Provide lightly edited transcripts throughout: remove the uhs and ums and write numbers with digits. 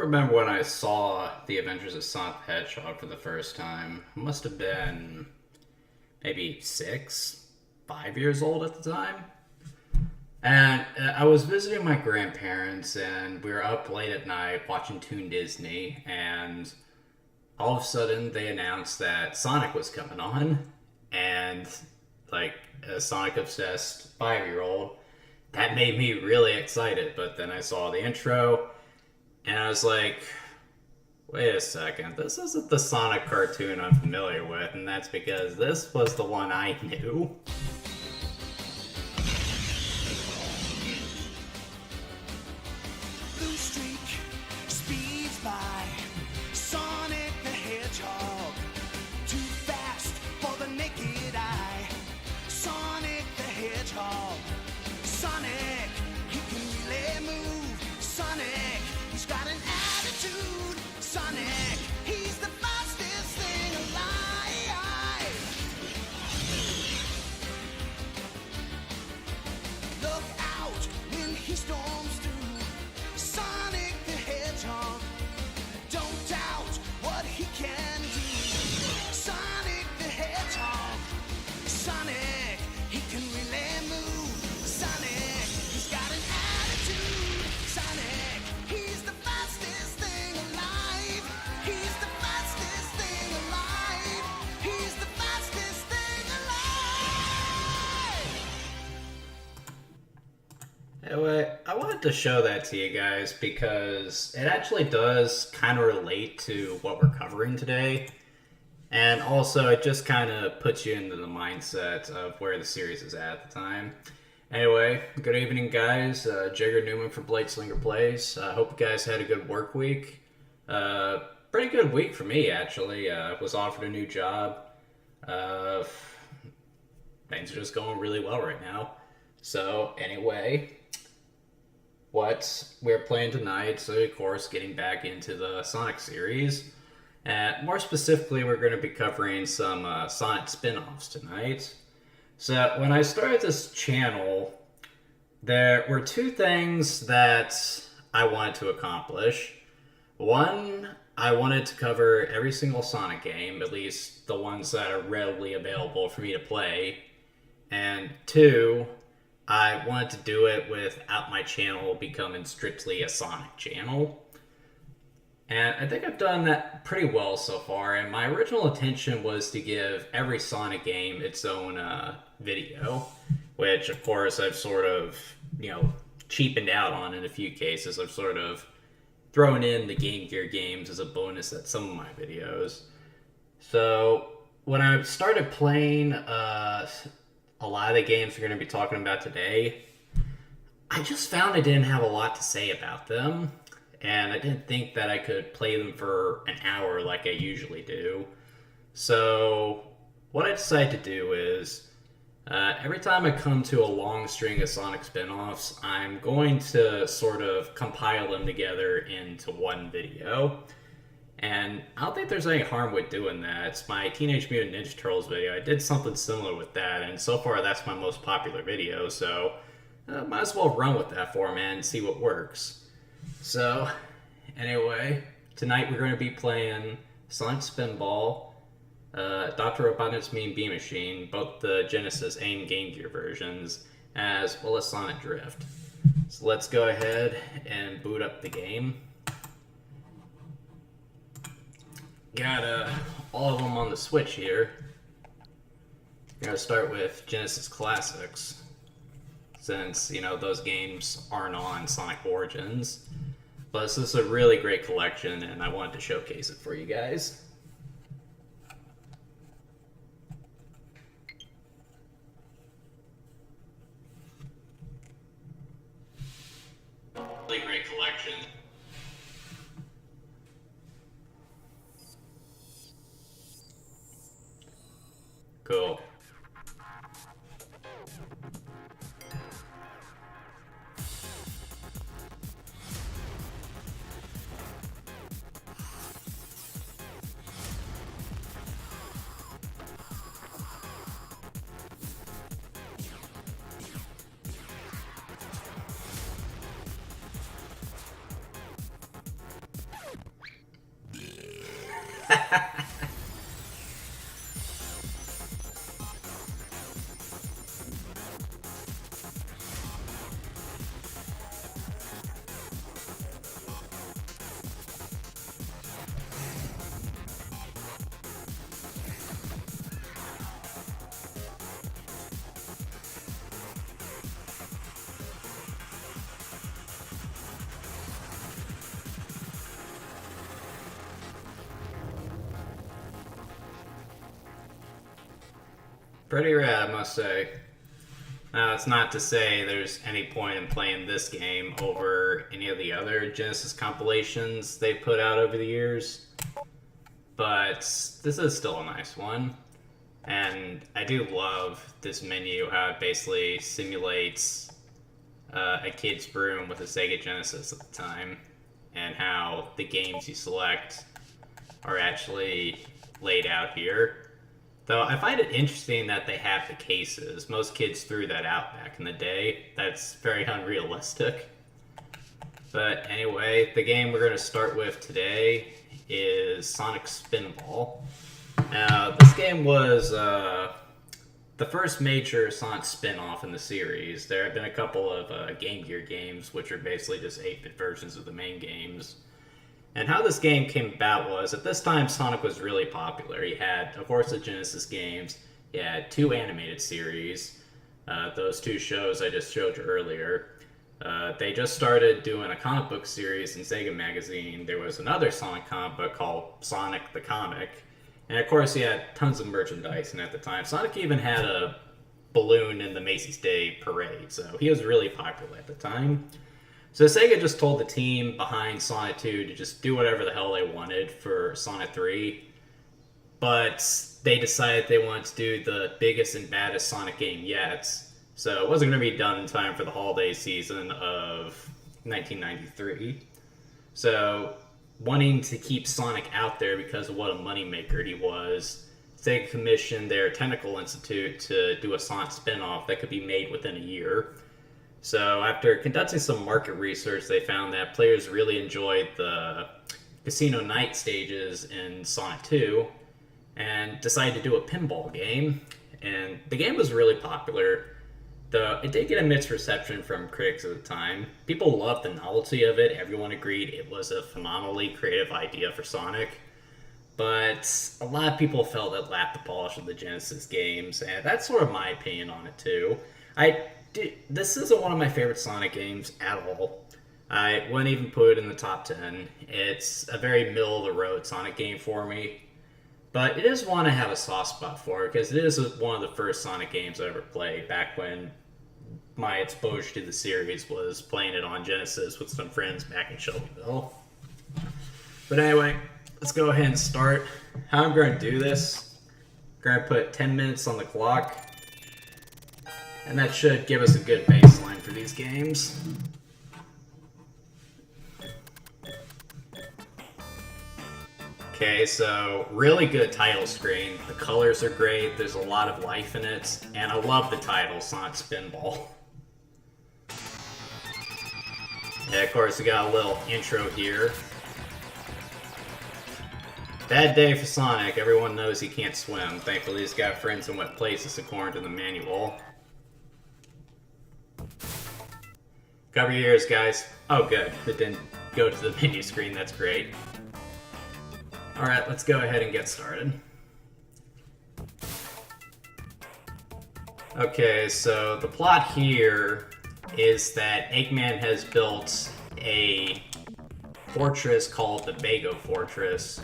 remember when I saw The Adventures of Sonic the Hedgehog for the first time. I must have been maybe 6, 5 years old at the time. And I was visiting my grandparents, and we were up late at night watching Toon Disney, and all of a sudden they announced that Sonic was coming on, and like a Sonic obsessed 5-year-old, that made me really excited. But then I saw the intro, and I was like, wait a second, this isn't the Sonic cartoon I'm familiar with, and that's because this was the one I knew. Blue streak speeds by. Sonic the Hedgehog, too fast for the naked eye. Sonic the Hedgehog, Sonic, he can really move. Sonic, he's got an attitude. Sonic, he's the fastest thing alive. Look out when he storms through. Sonic the Hedgehog, don't doubt what he can do. Sonic the Hedgehog, Sonic, he can really move. Sonic, he's got an attitude. Sonic, he's the fastest thing alive. He's the fastest thing alive. He's the fastest thing alive. Anyway, I wanted to show that to you guys because it actually does kind of relate to what we're covering today. And also, it just kind of puts you into the mindset of where the series is at the time. Anyway, good evening, guys. Jagger Newman from Bladeslinger Plays. Hope you guys had a good work week. Pretty good week for me, actually. Was offered a new job. Things are just going really well right now. So, anyway, what we're playing tonight, so of course, getting back into the Sonic series. More specifically, we're going to be covering some Sonic spin-offs tonight. So, when I started this channel, there were two things that I wanted to accomplish. One, I wanted to cover every single Sonic game, at least the ones that are readily available for me to play. And two, I wanted to do it without my channel becoming strictly a Sonic channel. And I think I've done that pretty well so far, and my original intention was to give every Sonic game its own video, which of course I've sort of, cheapened out on in a few cases. I've sort of thrown in the Game Gear games as a bonus at some of my videos. So when I started playing a lot of the games we're going to be talking about today, I just found I didn't have a lot to say about them. And I didn't think that I could play them for an hour like I usually do. So what I decided to do is, every time I come to a long string of Sonic spin-offs, I'm going to sort of compile them together into one video. And I don't think there's any harm with doing that. It's my Teenage Mutant Ninja Turtles video. I did something similar with that, and so far that's my most popular video, so might as well run with that format and see what works. So, anyway, tonight we're going to be playing Sonic Spinball, Dr. Robotnik's Mean Bean Machine, both the Genesis and Game Gear versions, as well as Sonic Drift. So let's go ahead and boot up the game. Got all of them on the Switch here. We're going to start with Genesis Classics, since, those games aren't on Sonic Origins. But this is a really great collection, and I wanted to showcase it for you guys. Really great collection. Cool. Pretty rad, I must say. Now, it's not to say there's any point in playing this game over any of the other Genesis compilations they put out over the years, but this is still a nice one. And I do love this menu, how it basically simulates a kid's room with a Sega Genesis at the time, and how the games you select are actually laid out here. Though I find it interesting that they have the cases. Most kids threw that out back in the day. That's very unrealistic. But anyway, the game we're going to start with today is Sonic Spinball. Now, this game was the first major Sonic spin-off in the series. There have been a couple of Game Gear games, which are basically just 8-bit versions of the main games. And how this game came about was, at this time, Sonic was really popular. He had, of course, the Genesis games. He had 2 animated series. Those 2 shows I just showed you earlier. They just started doing a comic book series in Sega Magazine. There was another Sonic comic book called Sonic the Comic. And, of course, he had tons of merchandise. And at the time, Sonic even had a balloon in the Macy's Day Parade. So he was really popular at the time. So Sega just told the team behind Sonic 2 to just do whatever the hell they wanted for Sonic 3. But they decided they wanted to do the biggest and baddest Sonic game yet. So it wasn't going to be done in time for the holiday season of 1993. So, wanting to keep Sonic out there because of what a moneymaker he was, Sega commissioned their Technical Institute to do a Sonic spin-off that could be made within a year. So after conducting some market research, they found that players really enjoyed the Casino Night stages in Sonic 2 and decided to do a pinball game. And the game was really popular, though it did get a mixed reception from critics at the time. People loved the novelty of it. Everyone agreed it was a phenomenally creative idea for Sonic. But a lot of people felt it lacked the polish of the Genesis games, and that's sort of my opinion on it too. This isn't one of my favorite Sonic games at all. I wouldn't even put it in the top 10. It's a very middle-of-the-road Sonic game for me. But it is one I have a soft spot for, because it is one of the first Sonic games I ever played, back when my exposure to the series was playing it on Genesis with some friends back in Shelbyville. But anyway, let's go ahead and start. How I'm going to do this, I'm going to put 10 minutes on the clock. And that should give us a good baseline for these games. Okay, so really good title screen. The colors are great, there's a lot of life in it, and I love the title, Sonic Spinball. Yeah, of course, we got a little intro here. Bad day for Sonic, everyone knows he can't swim. Thankfully, he's got friends in wet places according to the manual. Cover your ears, guys. Oh, good. It didn't go to the menu screen. That's great. Alright, let's go ahead and get started. Okay, so the plot here is that Eggman has built a fortress called the Bago Fortress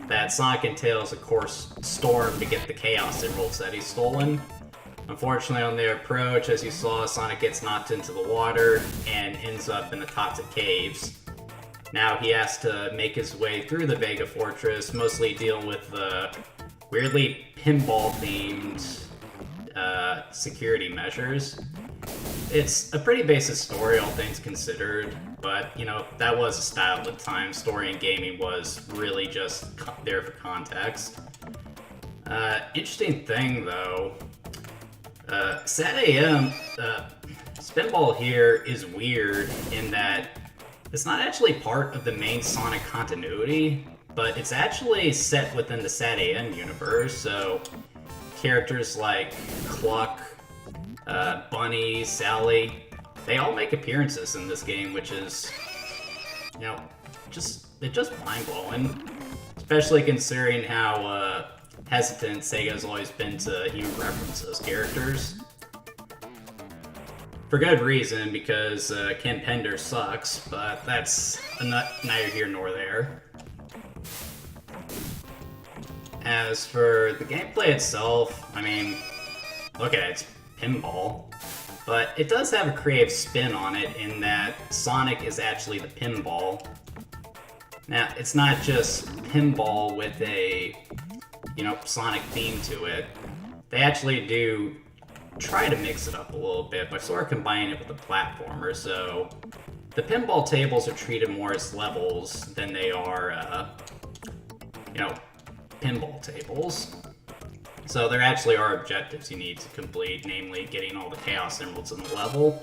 that Sonic and Tails, of course, storm to get the Chaos Emeralds that he's stolen. Unfortunately, on their approach, as you saw, Sonic gets knocked into the water and ends up in the toxic caves. Now he has to make his way through the Vega Fortress, mostly dealing with the weirdly pinball-themed security measures. It's a pretty basic story, all things considered, but, you know, that was a style at the time. Story in gaming was really just there for context. Interesting thing, though, Sad AM, Spinball here is weird in that it's not actually part of the main Sonic continuity, but it's actually set within the SAT-AM universe, so characters like Cluck, Bunny, Sally, they all make appearances in this game, which is, you know, just mind-blowing. Especially considering how hesitant Sega's always been to even reference those characters. For good reason, because Ken Pender sucks, but that's neither here nor there. As for the gameplay itself, I mean, look at it, it's pinball. But it does have a creative spin on it in that Sonic is actually the pinball. Now, it's not just pinball with a, you know, Sonic theme to it. They actually do try to mix it up a little bit by sort of combining it with a platformer, so the pinball tables are treated more as levels than they are, you know, pinball tables. So there actually are objectives you need to complete, namely getting all the Chaos Emeralds in the level.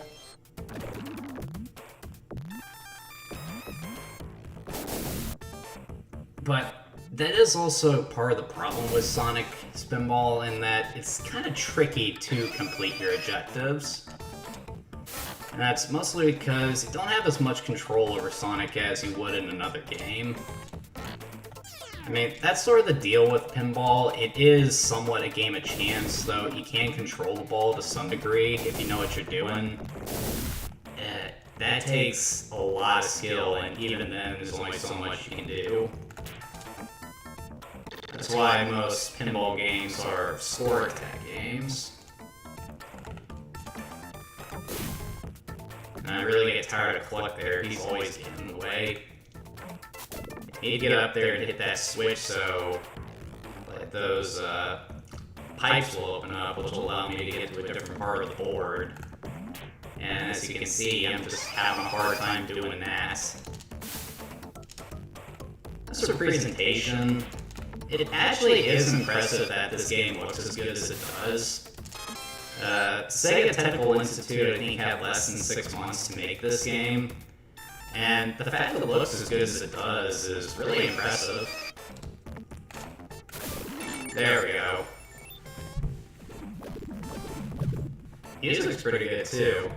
But that is also part of the problem with Sonic Spinball in that it's kind of tricky to complete your objectives. And that's mostly because you don't have as much control over Sonic as you would in another game. I mean, that's sort of the deal with pinball. It is somewhat a game of chance, though you can control the ball to some degree if you know what you're doing. That takes a lot of skill, and even then, there's only so much you can do. That's why most pinball games are score attack games. And I really get tired of Cluck there, he's always getting in the way. You need to get up there and hit that switch so like those pipes will open up, which will allow me to get to a different part of the board. And as you can see, I'm just having a hard time doing that. As for presentation, it actually is impressive that this game looks as good as it does. Sega Technical Institute, I think, had less than 6 months to make this game, and the fact that it looks as good as it does is really impressive. There we go. Music's pretty good too.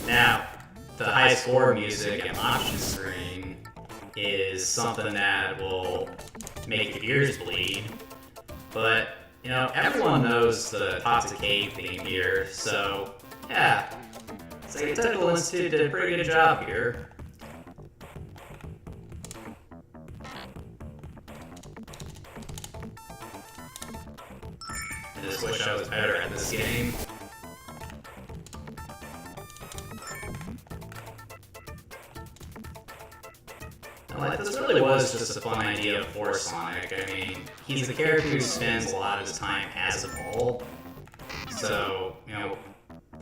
Now, the high score music and option screen is something that will make your ears bleed, but you know, everyone knows the Toxic Cave theme here, so yeah, Sega Technical Institute did a pretty good job here. I just wish I was better at this game. Like, this really was just a fun idea for Sonic. I mean, he's the character who spends a lot of his time as a ball. So, you know,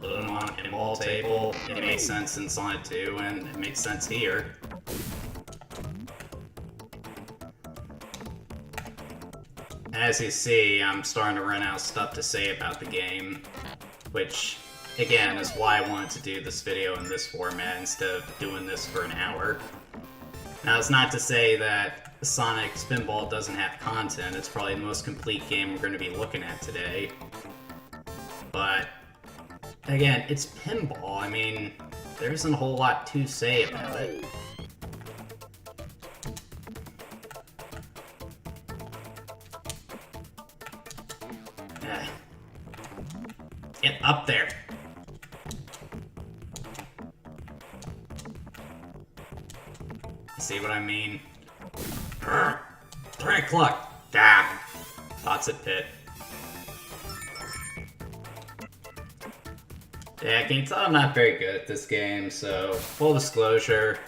put him on a pinball table. It made sense in Sonic 2, and it makes sense here. As you see, I'm starting to run out of stuff to say about the game, which, again, is why I wanted to do this video in this format instead of doing this for an hour. Now, it's not to say that Sonic Spinball doesn't have content. It's probably the most complete game we're going to be looking at today. But, again, it's pinball. I mean, there isn't a whole lot to say about it. Get up there. See what I mean? Right, Cluck. Ah, thoughts at pit. Yeah, can you tell I'm not very good at this game, so full disclosure,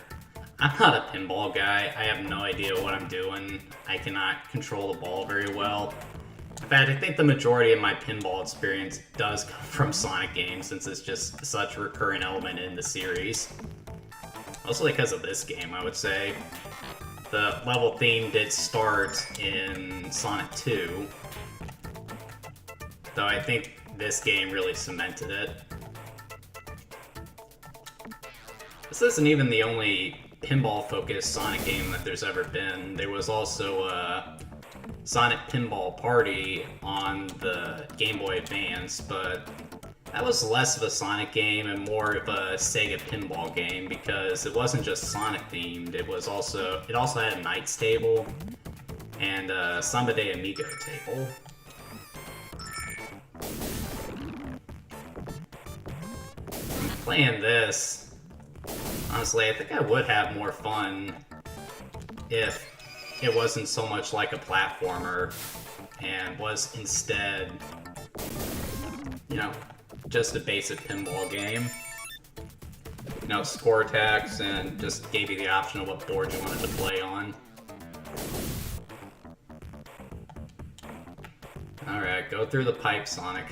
I'm not a pinball guy. I have no idea what I'm doing. I cannot control the ball very well. In fact, I think the majority of my pinball experience does come from Sonic games, since it's just such a recurring element in the series. Mostly because of this game, I would say. The level theme did start in Sonic 2, though I think this game really cemented it. This isn't even the only pinball-focused Sonic game that there's ever been. There was also Sonic Pinball Party on the Game Boy Advance, but that was less of a Sonic game and more of a Sega pinball game because it wasn't just Sonic themed. It also had a Knights table and a Samba de Amigo table. Playing this, honestly, I think I would have more fun if it wasn't so much like a platformer and was instead, you know, just a basic pinball game. You know, score attacks and just gave you the option of what board you wanted to play on. Alright, go through the pipe, Sonic.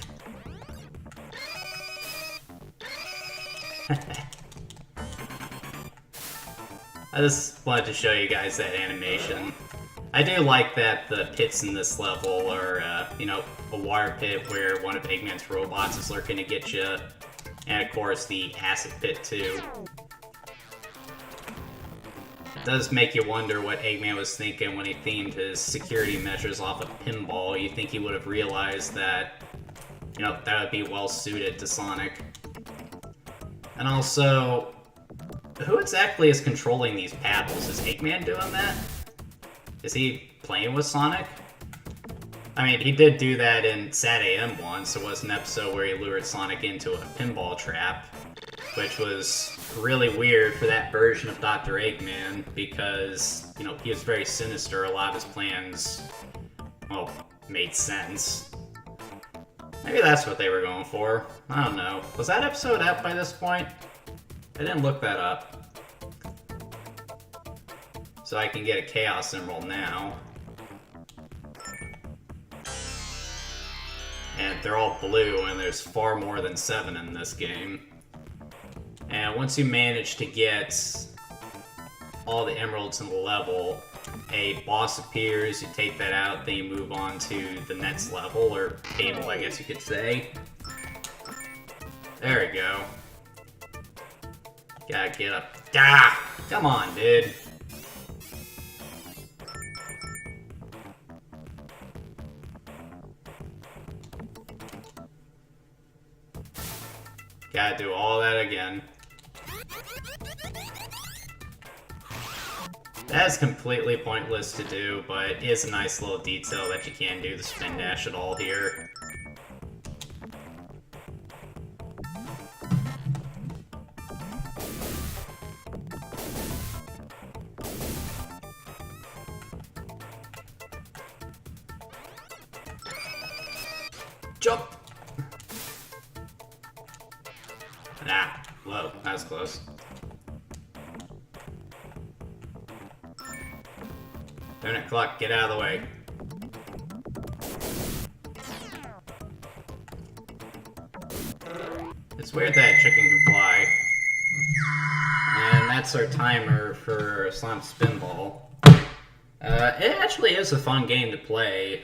I just wanted to show you guys that animation. I do like that the pits in this level are, you know, a water pit where one of Eggman's robots is lurking to get you, and of course the acid pit too. It does make you wonder what Eggman was thinking when he themed his security measures off of pinball. You think he would have realized that, you know, that would be well suited to Sonic. And also, who exactly is controlling these paddles? Is Eggman doing that? Is he playing with Sonic? I mean, he did do that in Sat AM once. There was an episode where he lured Sonic into a pinball trap, which was really weird for that version of Dr. Eggman because, you know, he was very sinister. A lot of his plans, well, made sense. Maybe that's what they were going for. I don't know. Was that episode out by this point? I didn't look that up. So I can get a Chaos Emerald now. And they're all blue, and there's far more than 7 in this game. And once you manage to get all the emeralds in the level, a boss appears, you take that out, then you move on to the next level, or table, I guess you could say. There we go. Gotta get up. Ah! Come on, dude. Gotta do all that again. That is completely pointless to do, but it is a nice little detail that you can't do the spin dash at all here. Jump! Ah, whoa, that was close. Donut clock, get out of the way. It's weird that chicken can fly. And that's our timer for Sonic Spinball. It actually is a fun game to play.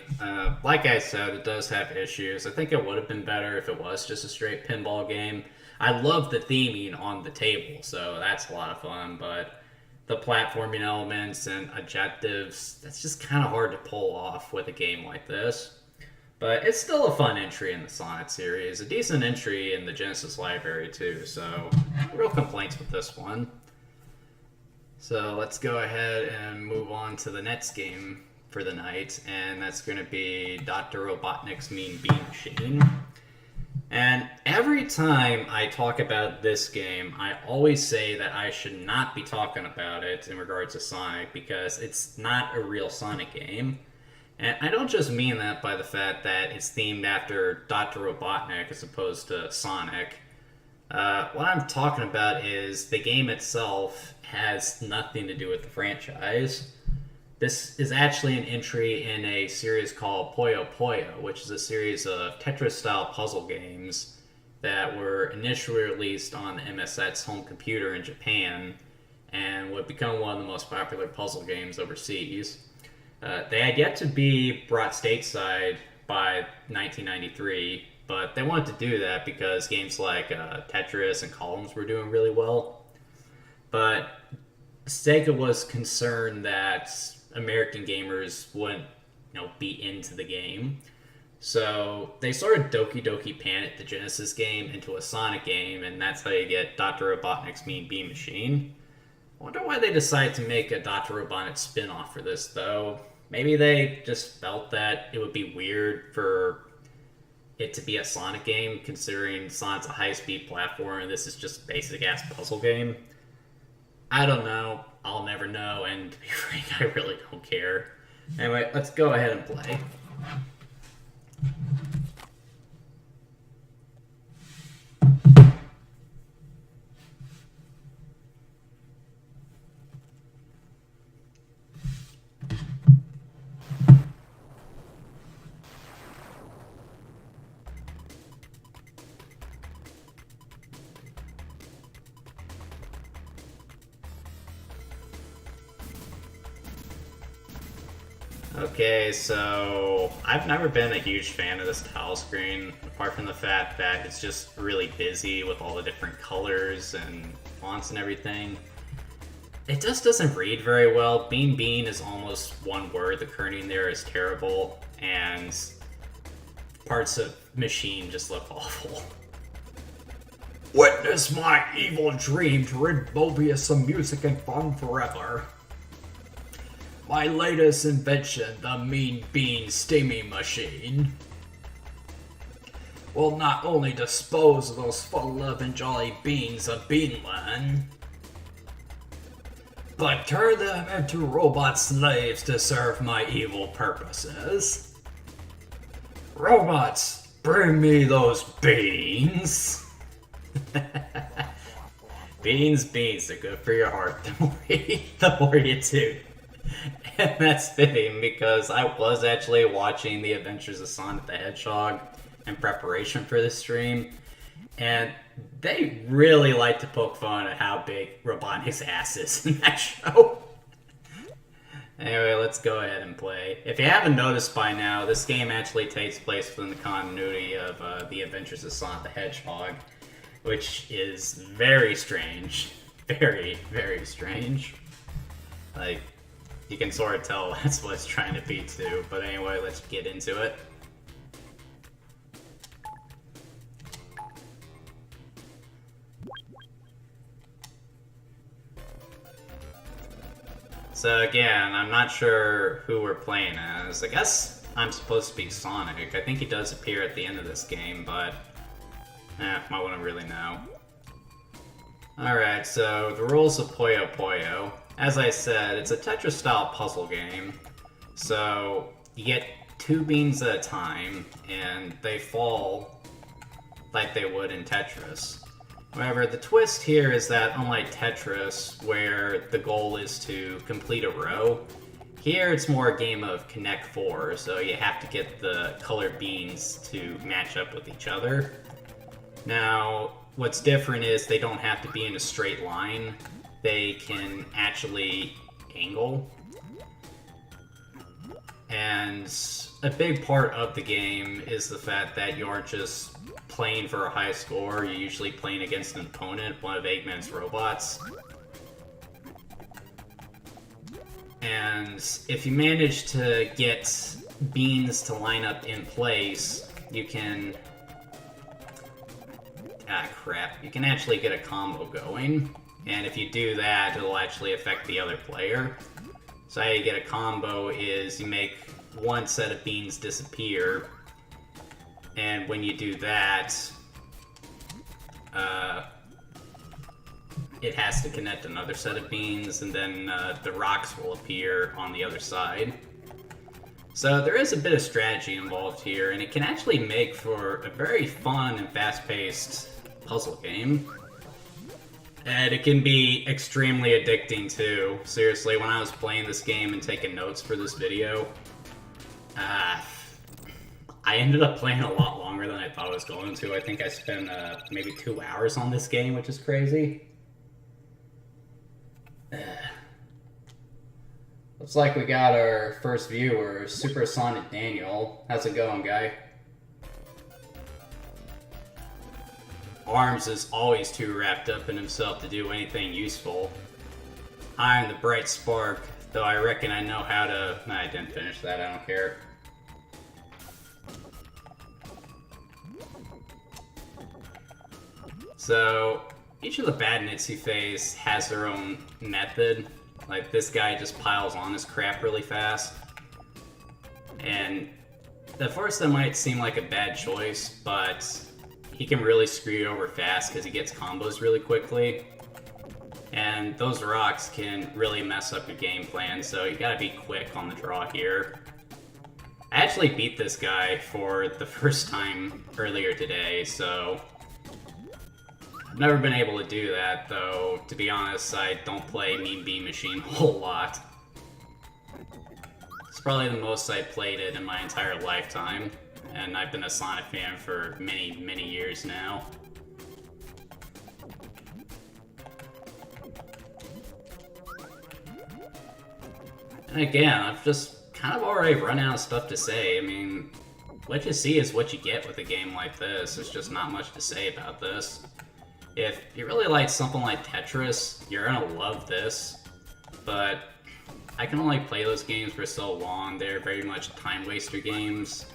Like I said, it does have issues. I think it would have been better if it was just a straight pinball game. I love the theming on the table, so that's a lot of fun, but the platforming elements and objectives, that's just kind of hard to pull off with a game like this. But it's still a fun entry in the Sonic series, a decent entry in the Genesis library too, so no real complaints with this one. So let's go ahead and move on to the next game for the night, and that's going to be Dr. Robotnik's Mean Bean Machine. And every time I talk about this game, I always say that I should not be talking about it in regards to Sonic because it's not a real Sonic game. And I don't just mean that by the fact that it's themed after Dr. Robotnik as opposed to Sonic. What I'm talking about is the game itself has nothing to do with the franchise. This is actually an entry in a series called Puyo Puyo, which is a series of Tetris-style puzzle games that were initially released on the MSX home computer in Japan and would become one of the most popular puzzle games overseas. They had yet to be brought stateside by 1993, but they wanted to do that because games like Tetris and Columns were doing really well. But Sega was concerned that American gamers wouldn't, be into the game. So they sort of Doki Doki Panicked the Genesis game into a Sonic game, and that's how you get Dr. Robotnik's Mean Bean Machine. I wonder why they decided to make a Dr. Robotnik spin-off for this, though. Maybe they just felt that it would be weird for it to be a Sonic game, considering Sonic's a high-speed platformer and this is just a basic-ass puzzle game. I don't know. I'll never know, and to be frank, I really don't care. Anyway, let's go ahead and play. Okay, so I've never been a huge fan of this tile screen, apart from the fact that it's just really busy with all the different colors and fonts and everything. It just doesn't read very well. Bean Bean is almost one word. The kerning there is terrible, and parts of Machine just look awful. Witness my evil dream to rid Mobius of music and fun forever. My latest invention, the Mean Bean Steaming Machine, will not only dispose of those full of and jolly beans of Beanland, but turn them into robot slaves to serve my evil purposes. Robots, bring me those beans. Beans, they're good for your heart. The more you do. And that's fitting because I was actually watching The Adventures of Sonic the Hedgehog in preparation for this stream, and they really like to poke fun at how big Robotnik's ass is in that show. Anyway, let's go ahead and play. If you haven't noticed by now, this game actually takes place within the continuity of The Adventures of Sonic the Hedgehog, which is very strange. Very, very strange. Like, you can sort of tell that's what it's trying to be too. But anyway, let's get into it. So again, I'm not sure who we're playing as. I guess I'm supposed to be Sonic. I think he does appear at the end of this game, but I wouldn't really know. Alright, so the rules of Puyo Puyo. As I said, it's a Tetris-style puzzle game. So you get 2 beans at a time, and they fall like they would in Tetris. However, the twist here is that unlike Tetris, where the goal is to complete a row, here it's more a game of Connect 4, so you have to get the colored beans to match up with each other. Now, what's different is they don't have to be in a straight line. They can actually angle. And a big part of the game is the fact that you aren't just playing for a high score, you're usually playing against an opponent, one of Eggman's robots. And if you manage to get beans to line up in place, you can... you can actually get a combo going. And if you do that, it'll actually affect the other player. So how you get a combo is you make one set of beans disappear, and when you do that, it has to connect another set of beans, and then the rocks will appear on the other side. So there is a bit of strategy involved here, and it can actually make for a very fun and fast-paced puzzle game. And it can be extremely addicting too. Seriously, when I was playing this game and taking notes for this video, I ended up playing a lot longer than I thought I was going to. I think I spent maybe 2 hours on this game, which is crazy. Looks like we got our first viewer, Supersonic Daniel. How's it going, guy? Arms is always too wrapped up in himself to do anything useful. I'm the bright spark, though I reckon I know how to... Nah, I didn't finish that, I don't care. So, each of the badnets you face has their own method. Like, this guy just piles on his crap really fast. And at first that might seem like a bad choice, but he can really screw you over fast because he gets combos really quickly. And those rocks can really mess up your game plan, so you gotta be quick on the draw here. I actually beat this guy for the first time earlier today, so... I've never been able to do that, though, to be honest, I don't play Mean Bean Machine a whole lot. It's probably the most I've played it in my entire lifetime, and I've been a Sonic fan for many, many years now. And again, I've just kind of already run out of stuff to say. I mean, what you see is what you get with a game like this. There's just not much to say about this. If you really like something like Tetris, you're gonna love this, but I can only play those games for so long. They're very much time waster games.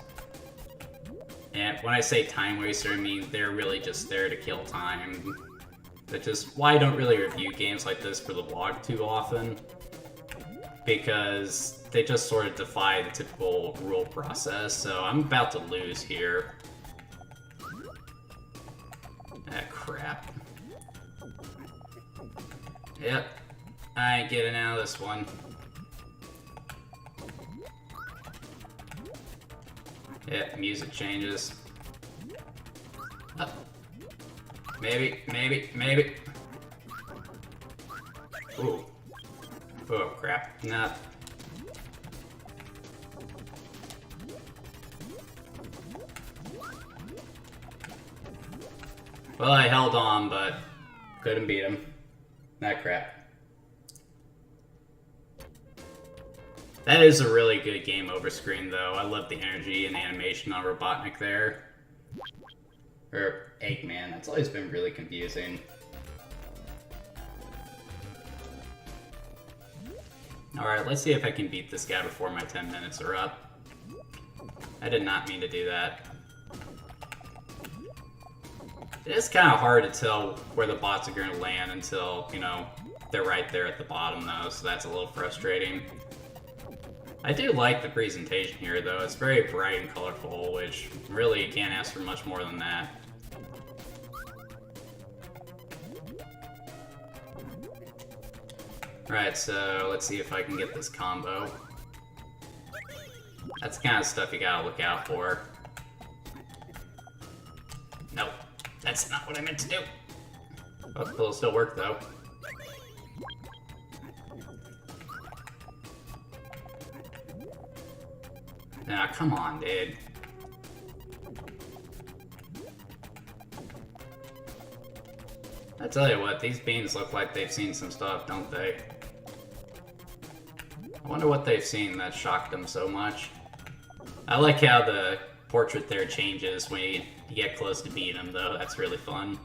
And when I say time waster, I mean they're really just there to kill time. That's just why I don't really review games like this for the blog too often, because they just sort of defy the typical rule process, so I'm about to lose here. Ah, crap. Yep, I ain't getting out of this one. Yep, music changes. Oh. Maybe. Ooh. Oh, crap. Nah. Well, I held on, but couldn't beat him. That crap. That is a really good game over screen, though. I love the energy and animation on Robotnik there. Or Eggman. That's always been really confusing. Alright, let's see if I can beat this guy before my 10 minutes are up. I did not mean to do that. It is kind of hard to tell where the bots are going to land until, you know, they're right there at the bottom, though, so that's a little frustrating. I do like the presentation here, though. It's very bright and colorful, which really you can't ask for much more than that. Right, so let's see if I can get this combo. That's the kind of stuff you gotta look out for. Nope, that's not what I meant to do. Oh, it'll still work, though. Nah, come on, dude. I tell you what, these beans look like they've seen some stuff, don't they? I wonder what they've seen that shocked them so much. I like how the portrait there changes when you get close to beating them, though. That's really fun.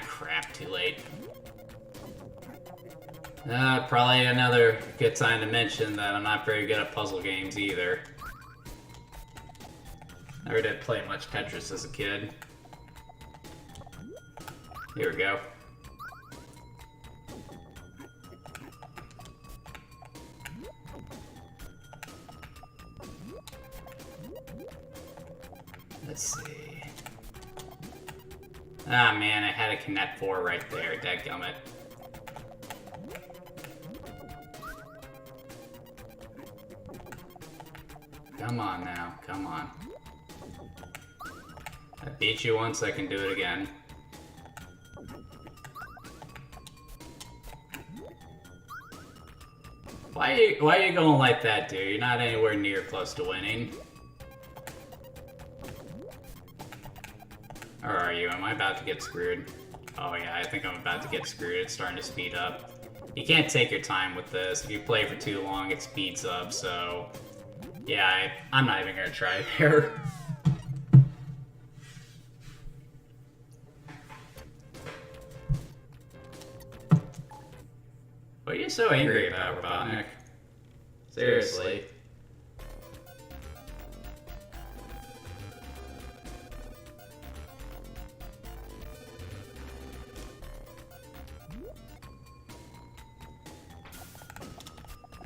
Crap, too late. Probably another good time to mention that I'm not very good at puzzle games either. Never did play much Tetris as a kid. Here we go. Let's see. Ah man, I had a Connect 4 right there, dadgummit. Come on now, come on. I beat you once, I can do it again. Why are you going like that, dude? You're not anywhere near close to winning. Or are you? Am I about to get screwed? Oh yeah, I think I'm about to get screwed. It's starting to speed up. You can't take your time with this. If you play for too long, it speeds up, so... Yeah, I'm not even gonna try there. What are you so angry about, Robotnik? Seriously.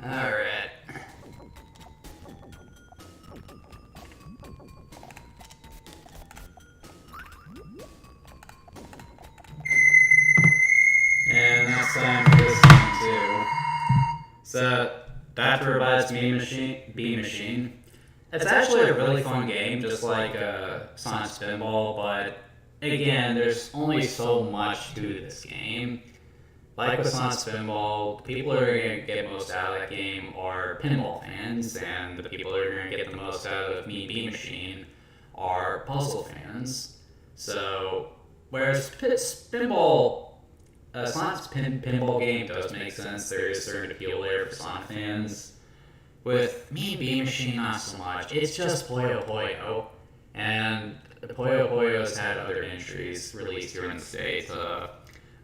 Alright. And that's time for this game too. So, Dr. Robot's Bee Machine. It's actually a really fun game, just like Sonic Spinball, but again, there's only so much to this game. Like with Sonic Spinball, the people who are going to get most out of that game are pinball fans, and the people who are going to get the most out of Bee Machine are puzzle fans. So, whereas Spinball, Sonic's pinball game does make sense, there is certain appeal there for Sonic fans. With Bee Machine, not so much. It's just Puyo Puyo, and Puyo Puyo's had other entries released here in the States.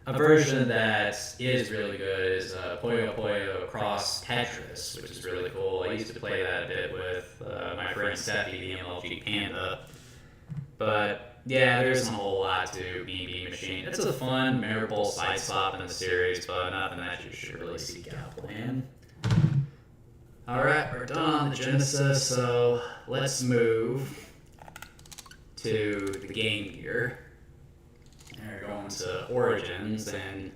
A version that is really good is Puyo Puyo Cross Tetris, which is really cool. I used to play that a bit with my friend Steffi, the MLG Panda. But yeah, there isn't a whole lot to Bee Machine. It's a fun, memorable side stop in the series, but nothing that you should really seek out playing. Alright, we're done on the Genesis, so let's move to the Game Gear. We're going to Origins, and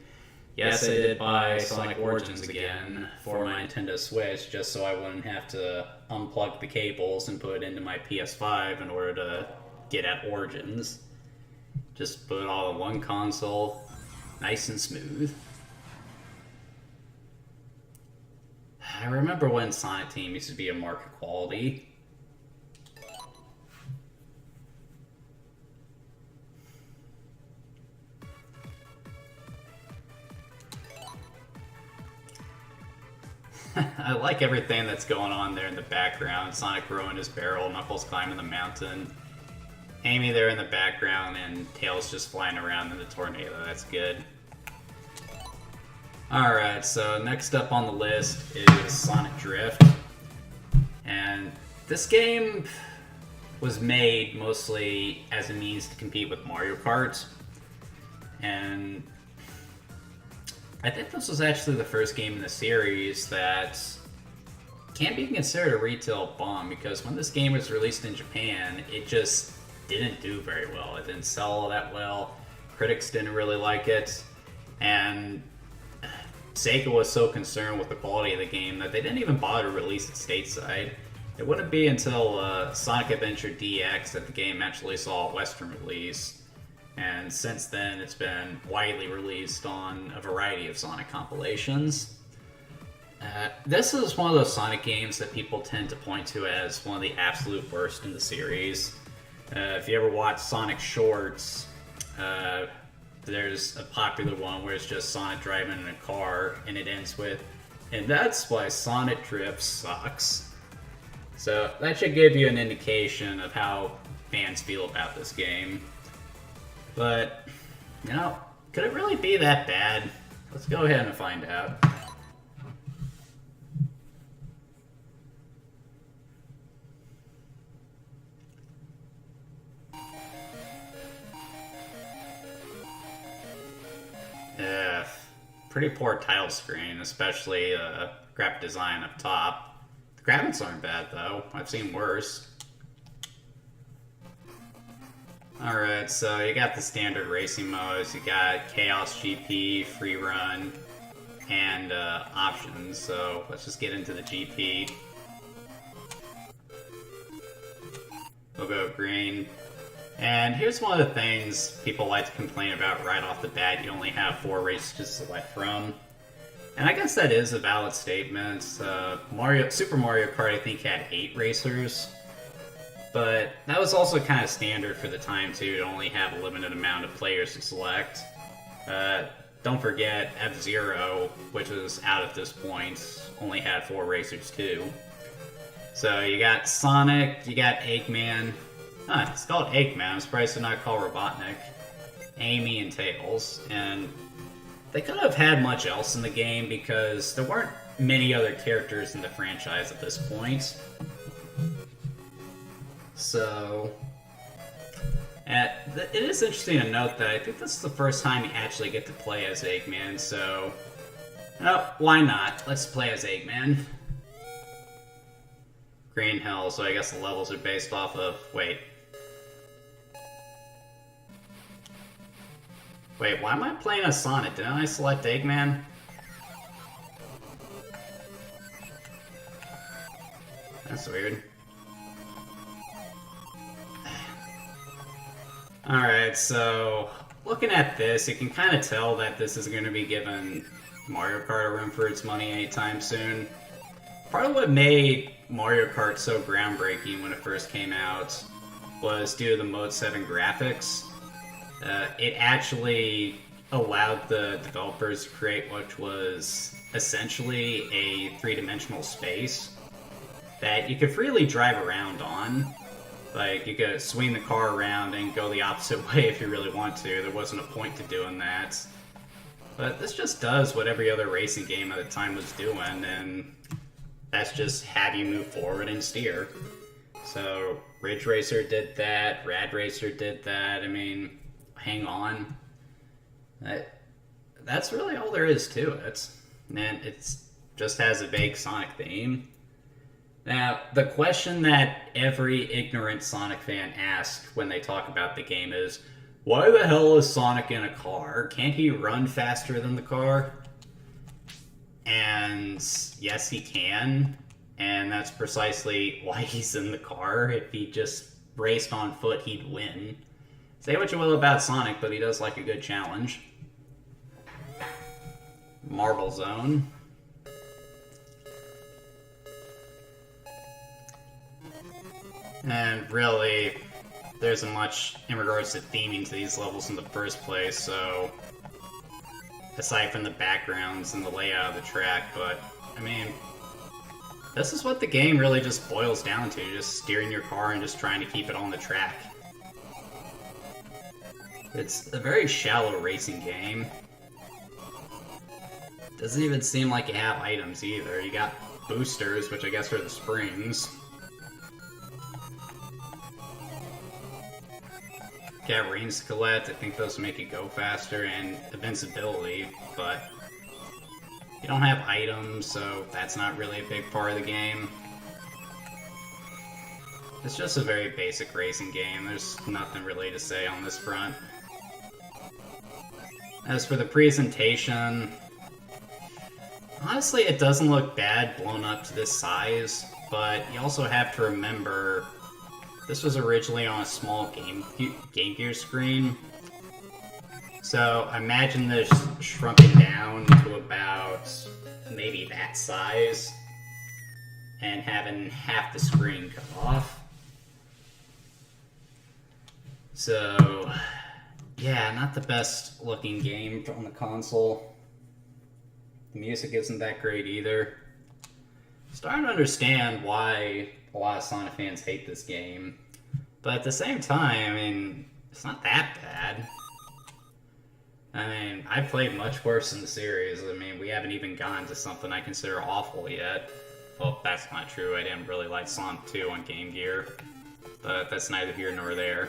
yes, I did buy Sonic Origins again for my Nintendo Switch, just so I wouldn't have to unplug the cables and put it into my PS5 in order to get at Origins. Just put it all in one console, nice and smooth. I remember when Sonic Team used to be a market quality. I like everything that's going on there in the background. Sonic rowing his barrel, Knuckles climbing the mountain, Amy there in the background, and Tails just flying around in the tornado. That's good. Alright, so next up on the list is Sonic Drift. And this game was made mostly as a means to compete with Mario Kart. And I think this was actually the first game in the series that can't be considered a retail bomb, because when this game was released in Japan, it just didn't do very well. It didn't sell all that well. Critics didn't really like it. And Sega was so concerned with the quality of the game that they didn't even bother to release it stateside. It wouldn't be until Sonic Adventure DX that the game actually saw a Western release. And since then, it's been widely released on a variety of Sonic compilations. This is one of those Sonic games that people tend to point to as one of the absolute worst in the series. If you ever watch Sonic Shorts, there's a popular one where it's just Sonic driving in a car, and it ends with, "And that's why Sonic Drift sucks." So that should give you an indication of how fans feel about this game. But, you know, could it really be that bad? Let's go ahead and find out. Yeah, pretty poor title screen, especially graphic design up top. The graphics aren't bad though, I've seen worse. Alright, so you got the standard racing modes, you got Chaos GP, Free Run, and options, so let's just get into the GP. We'll go green. And here's one of the things people like to complain about right off the bat: you only have 4 races to select from. And I guess that is a valid statement. Super Mario Kart, I think, had 8 racers. But that was also kind of standard for the time, too, to only have a limited amount of players to select. don't forget F-Zero, which is out at this point, only had 4 racers too. So you got Sonic, you got Eggman. Huh, it's called Eggman. I'm surprised it's not called Robotnik. Amy and Tails. And they could have had much else in the game because there weren't many other characters in the franchise at this point. So, it is interesting to note that I think this is the first time you actually get to play as Eggman, so... Oh, why not? Let's play as Eggman. Green Hill, so I guess the levels are based off of... Wait, why am I playing as Sonic? Didn't I select Eggman? That's weird. Alright, so looking at this, you can kind of tell that this is going to be giving Mario Kart a run for its money anytime soon. Part of what made Mario Kart so groundbreaking when it first came out was due to the Mode 7 graphics. It actually allowed the developers to create what was essentially a three-dimensional space that you could freely drive around on. Like, you could swing the car around and go the opposite way if you really want to. There wasn't a point to doing that. But this just does what every other racing game at the time was doing, and that's just have you move forward and steer. So, Ridge Racer did that, Rad Racer did that, I mean... Hang on. That's really all there is to it. And it just has a vague Sonic theme. Now, the question that every ignorant Sonic fan asks when they talk about the game is, why the hell is Sonic in a car? Can't he run faster than the car? And yes, he can. And that's precisely why he's in the car. If he just raced on foot, he'd win. Say what you will about Sonic, but he does like a good challenge. Marble Zone. And really, there isn't much in regards to theming to these levels in the first place, so... Aside from the backgrounds and the layout of the track, but, I mean... This is what the game really just boils down to, just steering your car and just trying to keep it on the track. It's a very shallow racing game. Doesn't even seem like you have items either. You got boosters, which I guess are the springs. Got range skeleton, I think those make it go faster, and invincibility, but you don't have items, so that's not really a big part of the game. It's just a very basic racing game. There's nothing really to say on this front. As for the presentation, honestly, it doesn't look bad blown up to this size, but you also have to remember this was originally on a small Game Gear screen. So imagine this shrunken down to about maybe that size and having half the screen cut off. So, yeah, not the best looking game on the console. The music isn't that great either. Starting to understand why a lot of Sonic fans hate this game. But at the same time, I mean, it's not that bad. I mean, I've played much worse in the series. I mean, we haven't even gotten to something I consider awful yet. Well, that's not true. I didn't really like Sonic 2 on Game Gear. But that's neither here nor there.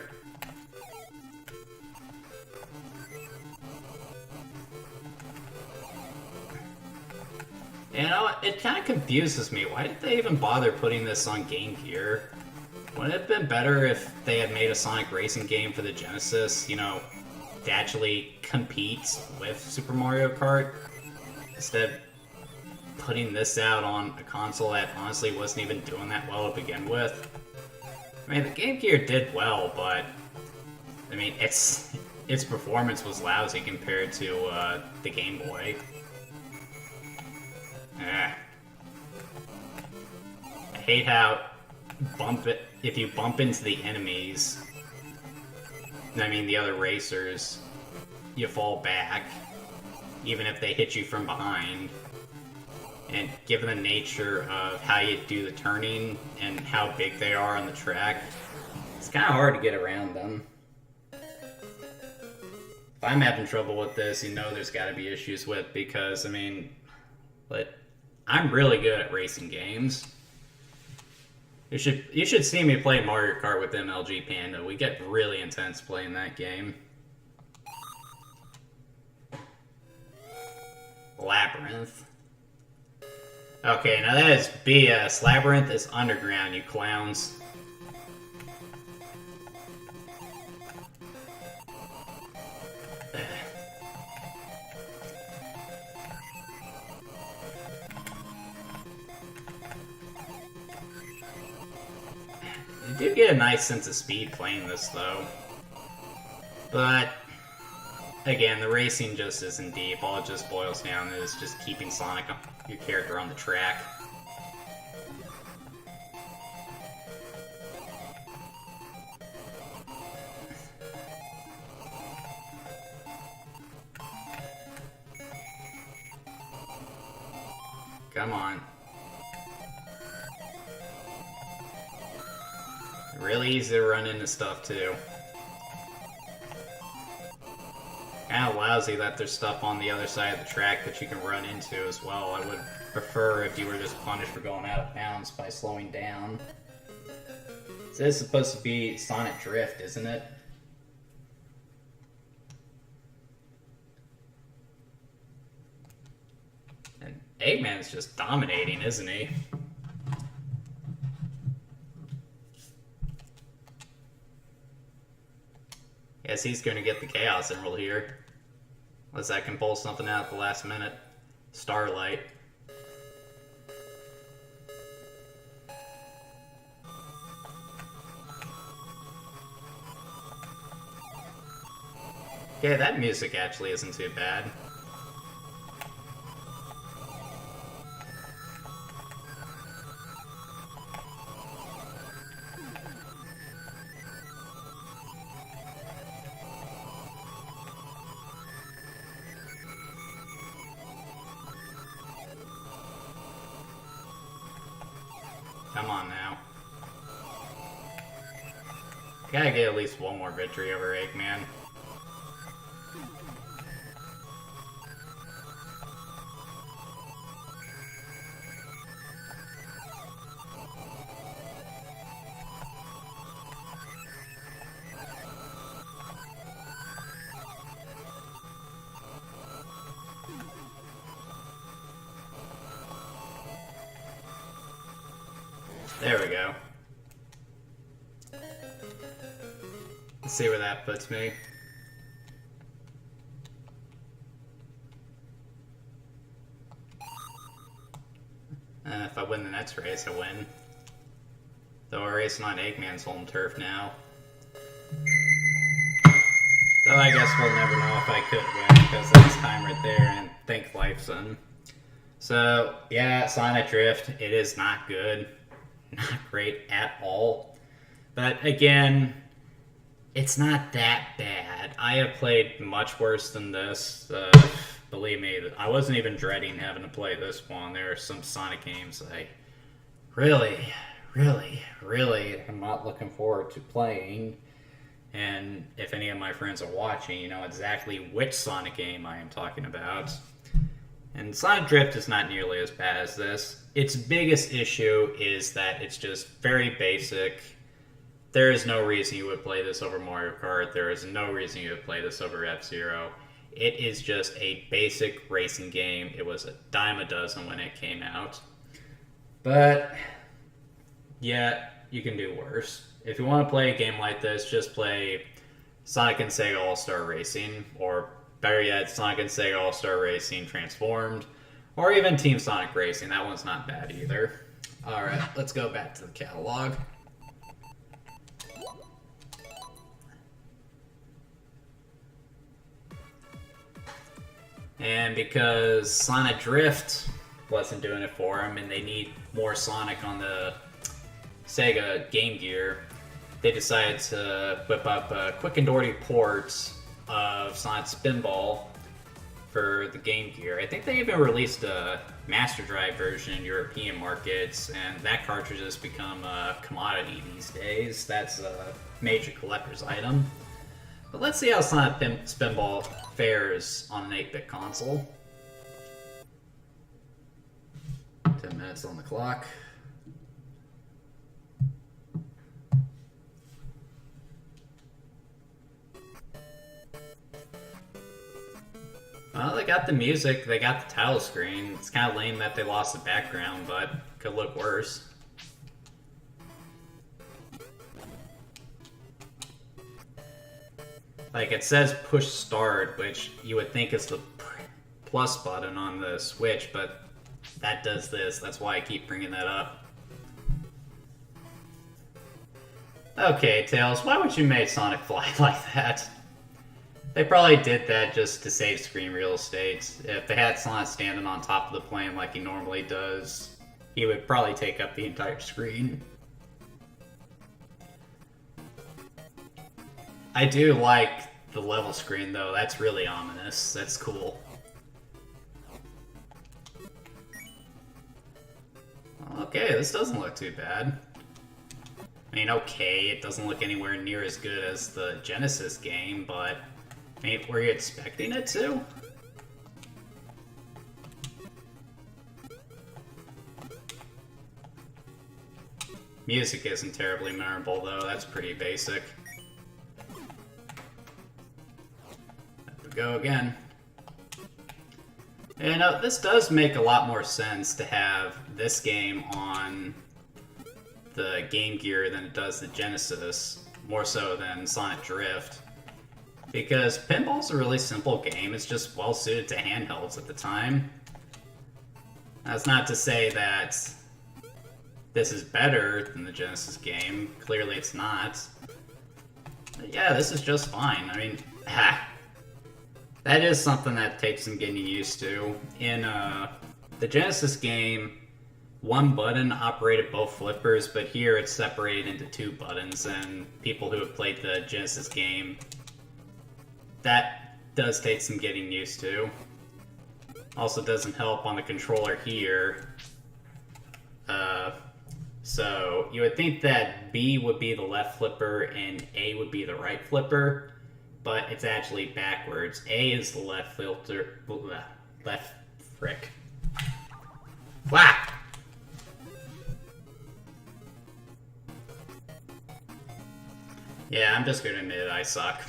You know, it kind of confuses me. Why did they even bother putting this on Game Gear? Wouldn't it have been better if they had made a Sonic racing game for the Genesis, you know, to actually compete with Super Mario Kart? Instead of putting this out on a console that honestly wasn't even doing that well to begin with. I mean, the Game Gear did well, but I mean, its performance was lousy compared to the Game Boy. I hate how if you bump into the enemies, I mean the other racers, you fall back. even if they hit you from behind. And given the nature of how you do the turning and how big they are on the track, it's kind of hard to get around them. If I'm having trouble with this, you know there's got to be issues with, because, I mean, but I'm really good at racing games. You should see me play Mario Kart with MLG Panda. We get really intense playing that game. Labyrinth. Okay, now that is BS. Labyrinth is underground, you clowns. You do get a nice sense of speed playing this, though. But again, the racing just isn't deep. All it just boils down is just keeping Sonic, your character, on the track. Come on. Really easy to run into stuff, too. Kinda lousy that there's stuff on the other side of the track that you can run into as well. I would prefer if you were just punished for going out of bounds by slowing down. So this is supposed to be Sonic Drift, isn't it? And Eggman's just dominating, isn't he? Guess he's going to get the Chaos Emerald here. Unless I can pull something out at the last minute. Starlight. Yeah, that music actually isn't too bad. Come on now. Gotta get at least one more victory over Eggman. There we go. Let's see where that puts me. If I win the next race, I win. Though we're racing on Eggman's home turf now. Though I guess we'll never know if I could win because of this time right there, and thank Lifeson. So, yeah, Sonic Drift, it is not good. Not great at all. But again, it's not that bad. I have played much worse than this. Believe me, I wasn't even dreading having to play this one. There are some Sonic games I really am not looking forward to playing. And if any of my friends are watching, you know exactly which Sonic game I am talking about. And Sonic Drift is not nearly as bad as this. Its biggest issue is that it's just very basic. There is no reason you would play this over Mario Kart. There is no reason you would play this over F-Zero. It is just a basic racing game. It was a dime a dozen when it came out. But, yeah, you can do worse. If you want to play a game like this, just play Sonic and Sega All-Star Racing, or better yet, Sonic and Sega All-Star Racing Transformed, or even Team Sonic Racing. That one's not bad either. Alright, let's go back to the catalog. And because Sonic Drift wasn't doing it for them, and they need more Sonic on the Sega Game Gear, they decided to whip up a quick and dirty port of Sonic Spinball for the Game Gear. I think they even released a Master Drive version in European markets, and that cartridge has become a commodity these days. That's a major collector's item. But let's see how Sonic Spinball fares on an 8-bit console. 10 minutes on the clock. Well, they got the music, they got the title screen. It's kind of lame that they lost the background, but could look worse. Like, it says push start, which you would think is the plus button on the Switch, but that does this. That's why I keep bringing that up. Okay, Tails, why would you make Sonic fly like that? They probably did that just to save screen real estate. If they had Sonic standing on top of the plane like he normally does, he would probably take up the entire screen. I do like the level screen though, that's really ominous. That's cool. Okay, this doesn't look too bad. I mean, okay, it doesn't look anywhere near as good as the Genesis game, but I mean, were you expecting it to? Music isn't terribly memorable though, that's pretty basic. Have to go again. And this does make a lot more sense to have this game on the Game Gear than it does the Genesis, more so than Sonic Drift. Because pinball's a really simple game, it's just well suited to handhelds at the time. That's not to say that this is better than the Genesis game, clearly it's not. But yeah, this is just fine. I mean, that is something that takes some getting used to. In the Genesis game, one button operated both flippers, but here it's separated into two buttons, and people who have played the Genesis game, that does take some getting used to. Also doesn't help on the controller here. So you would think that B would be the left flipper and A would be the right flipper, but it's actually backwards. A is the left filter, left frick. Wow! Yeah, I'm just gonna admit I suck.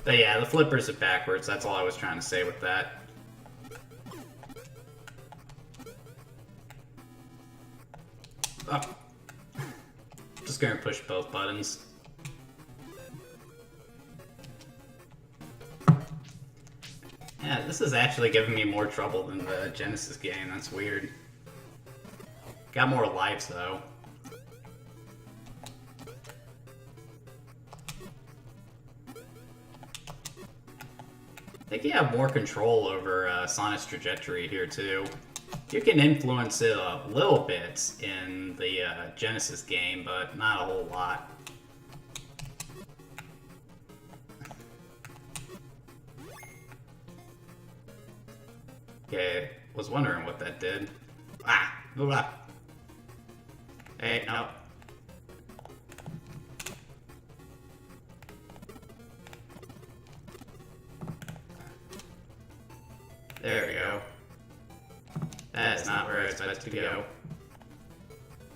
But yeah, the flippers are backwards, that's all I was trying to say with that. Oh. Just gonna push both buttons. Yeah, this is actually giving me more trouble than the Genesis game, that's weird. Got more lives though. I think you have more control over Sonic's trajectory here too. You can influence it a little bit in the Genesis game, but not a whole lot. Okay, was wondering what that did. Ah! Blah. Hey, no. There we go. That is not where I expected to go.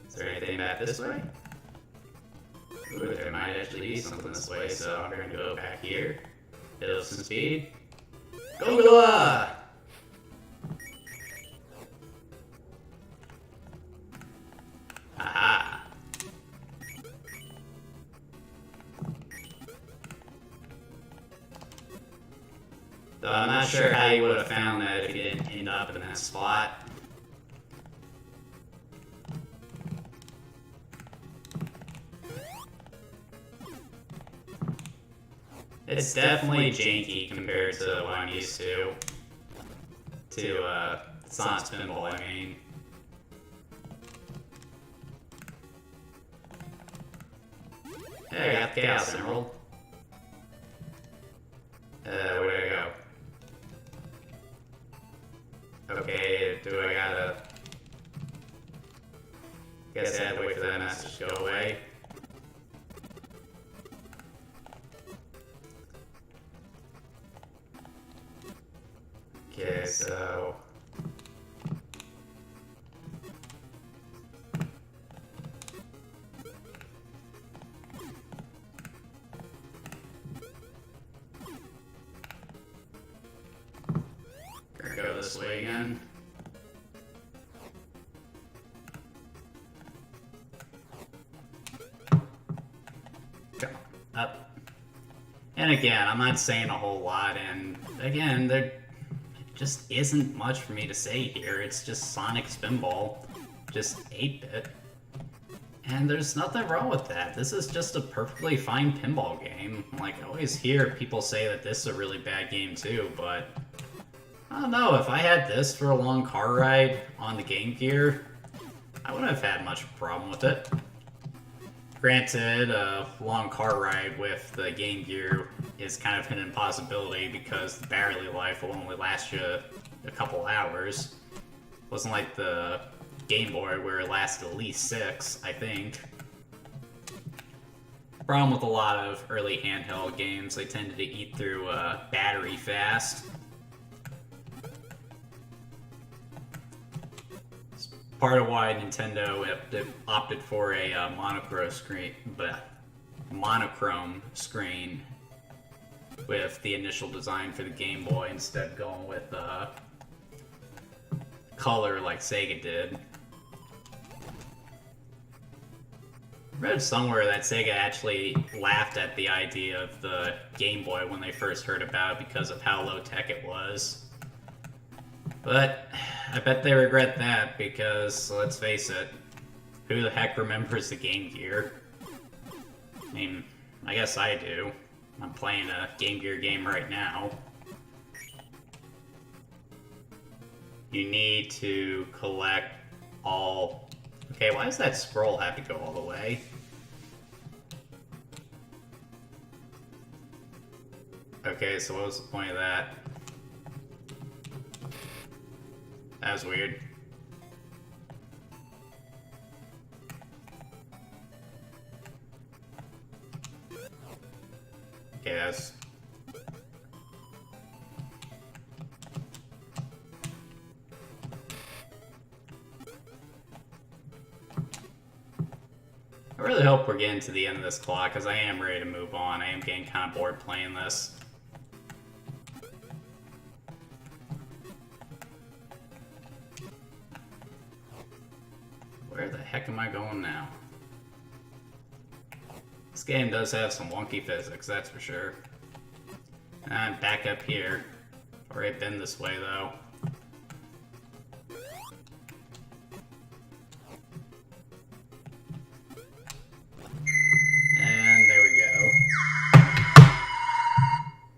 Is there anything back this way? Ooh, there might actually be something this way, so I'm going to go back here. Build some speed. Go! Aha! Though I'm not sure how you would have found that if you didn't end up in that spot. It's definitely janky compared to what I'm used to. Sonic Spinball, I mean. There, I got the Chaos Emerald. Where did I go? Okay, do I gotta... Guess I had to wait for that message to go away. Okay, so... Gonna go this way again. Come on, up. And again, I'm not saying a whole lot, and again, there just isn't much for me to say here. It's just Sonic Spinball, just 8-bit. And there's nothing wrong with that. This is just a perfectly fine pinball game. Like, I always hear people say that this is a really bad game too, but I don't know, if I had this for a long car ride on the Game Gear, I wouldn't have had much problem with it. Granted, a long car ride with the Game Gear is kind of an impossibility because the battery life will only last you a couple hours. It wasn't like the Game Boy where it lasted at least 6, I think. Problem with a lot of early handheld games, they tended to eat through battery fast. It's part of why Nintendo opted for a monochrome screen with the initial design for the Game Boy instead of going with color like Sega did. I read somewhere that Sega actually laughed at the idea of the Game Boy when they first heard about it because of how low tech it was. But I bet they regret that because, let's face it, who the heck remembers the Game Gear? I mean, I guess I do. I'm playing a Game Gear game right now. You need to collect all... Okay, why does that scroll have to go all the way? Okay, so what was the point of that? That was weird. Okay, that's... I really hope we're getting to the end of this clock, because I am ready to move on. I am getting kind of bored playing this. Where the heck am I going now? This game does have some wonky physics, that's for sure. And I'm back up here. Already been this way, though. And there we go.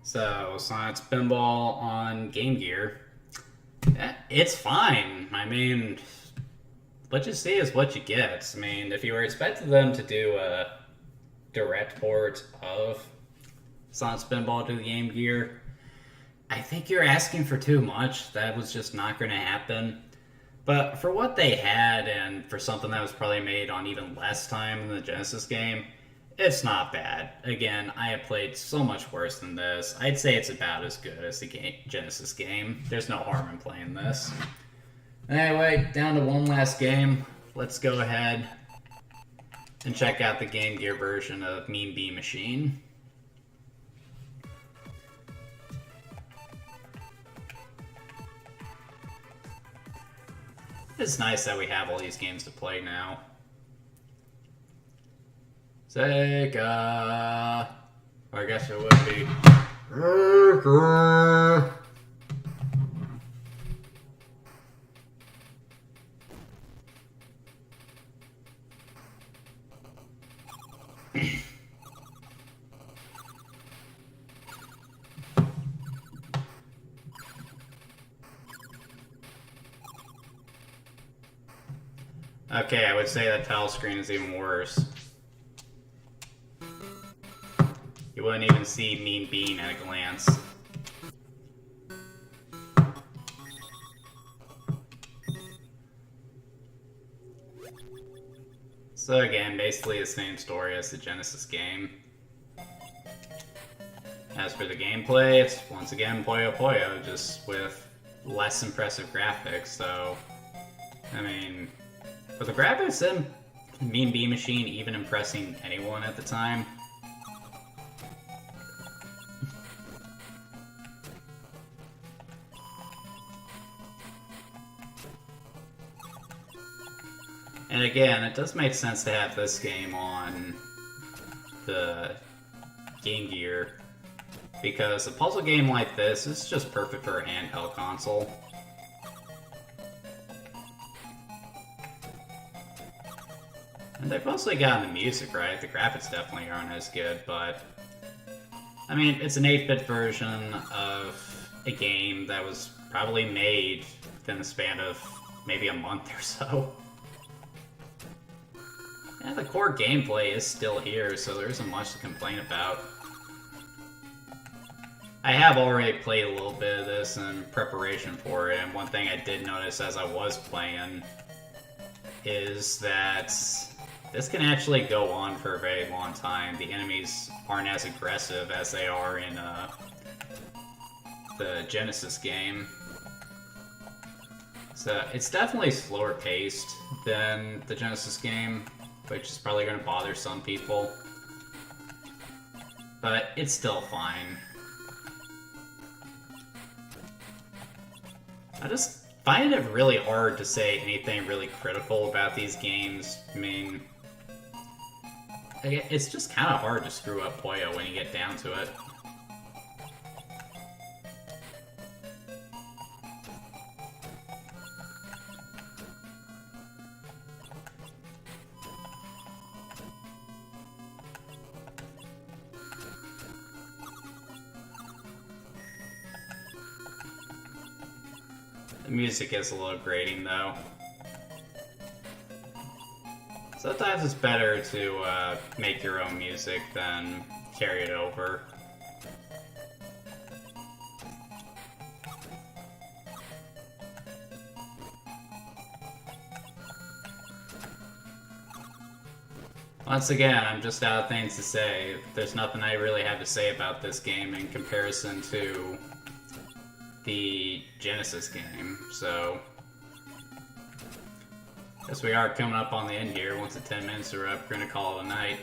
So, Sonic Spinball on Game Gear. It's fine. I mean, what you see is what you get. I mean, if you were expecting them to do a direct port of Sonic Spinball to the Game Gear, I think you're asking for too much. That was just not going to happen. But for what they had, and for something that was probably made on even less time than the Genesis game, it's not bad. Again, I have played so much worse than this. I'd say it's about as good as the Genesis game. There's no harm in playing this. Anyway, down to one last game. Let's go ahead and check out the Game Gear version of Mean Bean Machine. It's nice that we have all these games to play now. Sega. Or I guess it would be. Okay, I would say that title screen is even worse. You wouldn't even see Mean Bean at a glance. So again, basically the same story as the Genesis game. As for the gameplay, it's once again Puyo Puyo, just with less impressive graphics, so... I mean... For the graphics in Mean Bean Machine even impressing anyone at the time? And again, it does make sense to have this game on the Game Gear, because a puzzle game like this is just perfect for a handheld console. And they've mostly gotten the music right. The graphics definitely aren't as good, but... I mean, it's an 8-bit version of a game that was probably made within the span of maybe a month or so. Yeah, the core gameplay is still here, so there isn't much to complain about. I have already played a little bit of this in preparation for it, and one thing I did notice as I was playing is that this can actually go on for a very long time. The enemies aren't as aggressive as they are in the Genesis game. So it's definitely slower paced than the Genesis game, which is probably going to bother some people. But it's still fine. I just find it really hard to say anything really critical about these games. I mean, it's just kind of hard to screw up Puyo when you get down to it. The music is a little grating, though. Sometimes it's better to make your own music than carry it over. Once again, I'm just out of things to say. There's nothing I really have to say about this game in comparison to the Genesis game, so... Guess we are coming up on the end here. Once the 10 minutes are up, we're gonna call it a night.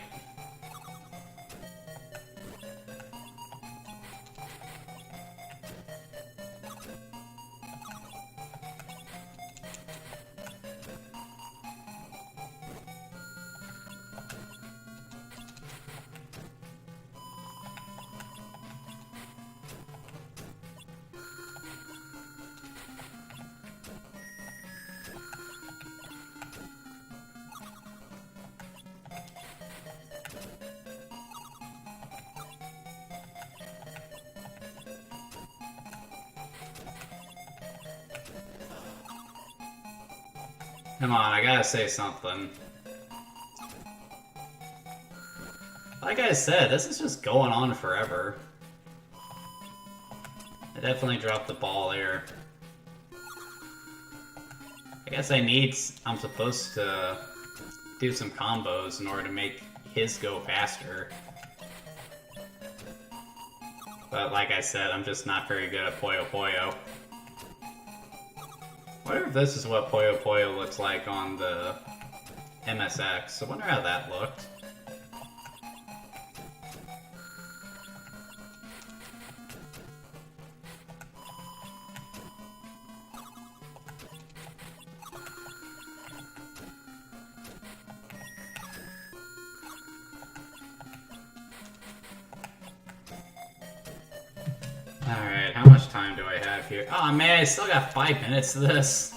Come on, I gotta say something. Like I said, this is just going on forever. I definitely dropped the ball there. I guess I'm supposed to do some combos in order to make his go faster. But like I said, I'm just not very good at Puyo Puyo. I wonder if this is what Puyo Puyo looks like on the MSX. I wonder how that looked. Alright, how much time do I have here? Oh man, I still got 5 minutes of this.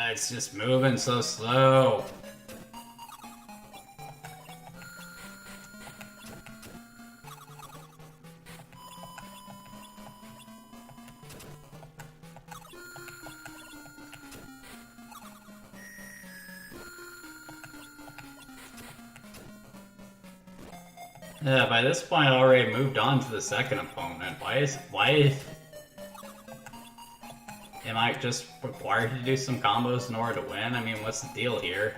It's just moving so slow. Yeah, by this point I already moved on to the second opponent. Why Am I just required to do some combos in order to win? I mean, what's the deal here?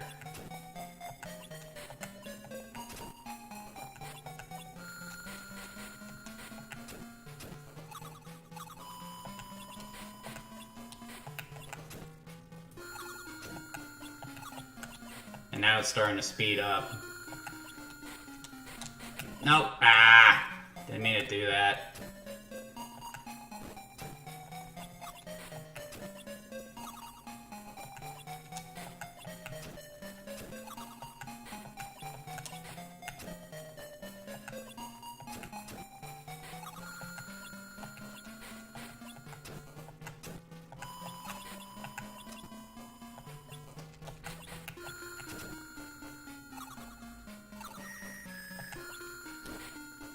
And now it's starting to speed up. Nope. Ah! Didn't mean to do that.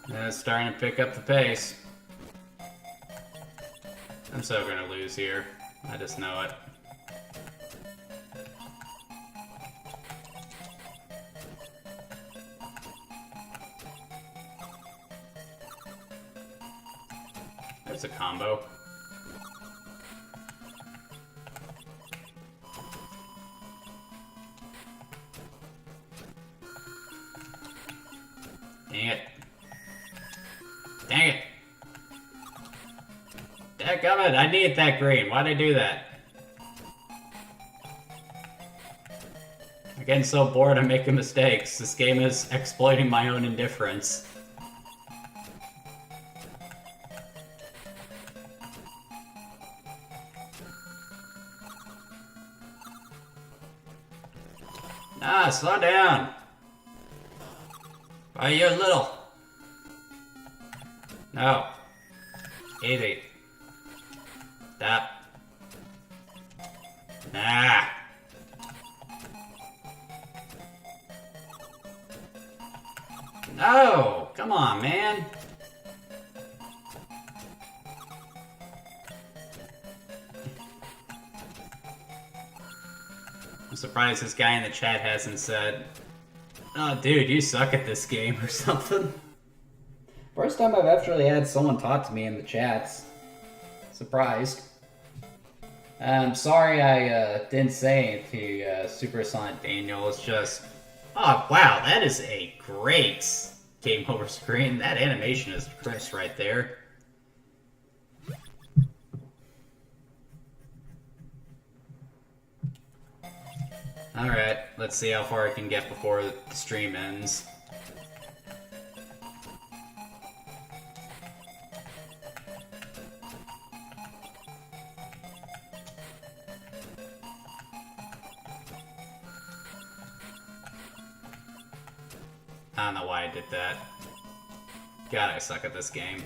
And it's starting to pick up the pace. I'm so gonna lose here. I just know it. There's a combo. Dang it. Dang it! Dadgummit, I need that green. Why'd I do that? I'm getting so bored I'm making mistakes. This game is exploiting my own indifference. Ah, slow down! Why are you little? No. Easy. Stop. Nah. No! Come on, man. I'm surprised this guy in the chat hasn't said, "Oh, dude, you suck at this game," or something. First time I've actually had someone talk to me in the chats. Surprised. Sorry I didn't say it to Super Sonic Daniel. It's just... Oh, wow, that is a great game over screen. That animation is crisp right there. Alright, let's see how far I can get before the stream ends. I don't know why I did that. God, I suck at this game.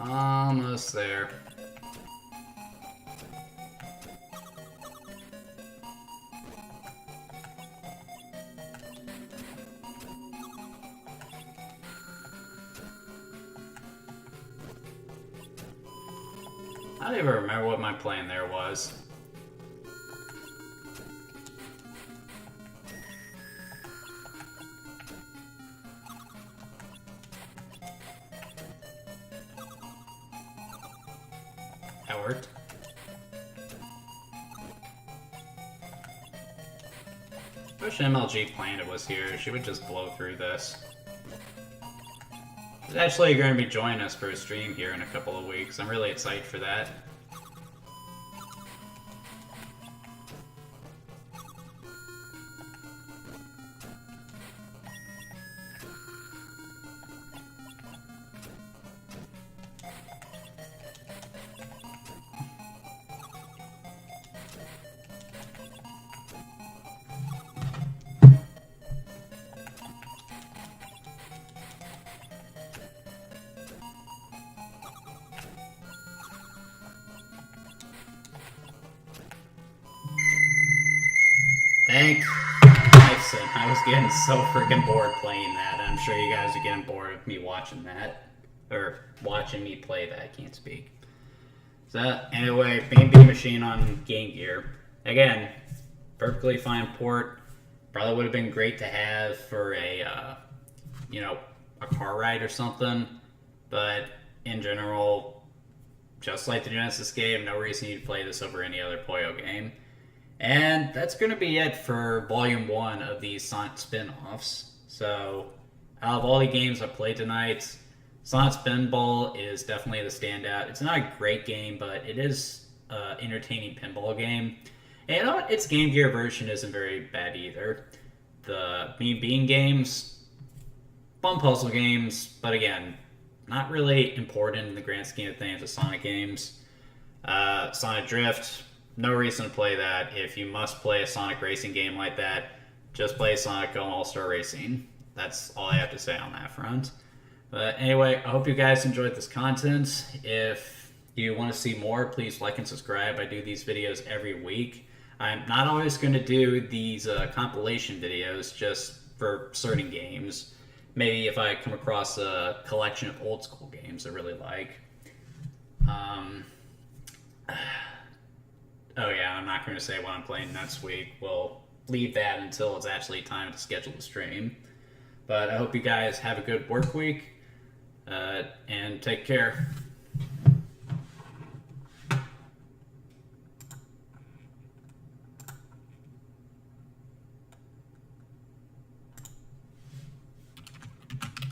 Almost there. I don't even remember what my plan there was. That worked. Wish MLG Planet was here. She would just blow through this. She's actually going to be joining us for a stream here in a couple of weeks. I'm really excited for that. Thank Tyson. I was getting so freaking bored playing that. I'm sure you guys are getting bored of me watching that. Or watching me play that. I can't speak. So, anyway, B&B Machine on Game Gear. Again, perfectly fine port. Probably would have been great to have for a, a car ride or something. But in general, just like the Genesis game, no reason you'd play this over any other Puyo game. And that's going to be it for Volume 1 of these Sonic spin-offs. So, out of all the games I played tonight, Sonic Spinball is definitely the standout. It's not a great game, but it is an entertaining pinball game. And you know what? Its Game Gear version isn't very bad either. The Mean Bean games, fun puzzle games, but again, not really important in the grand scheme of things as Sonic games. Sonic Drift, no reason to play that. If you must play a Sonic racing game like that, just play Sonic Go All-Star Racing. That's all I have to say on that front. But anyway, I hope you guys enjoyed this content. If you want to see more, please like and subscribe. I do these videos every week. I'm not always going to do these compilation videos just for certain games. Maybe if I come across a collection of old school games I really like. Oh yeah, I'm not going to say what I'm playing next week. We'll leave that until it's actually time to schedule the stream. But I hope you guys have a good work week, and take care.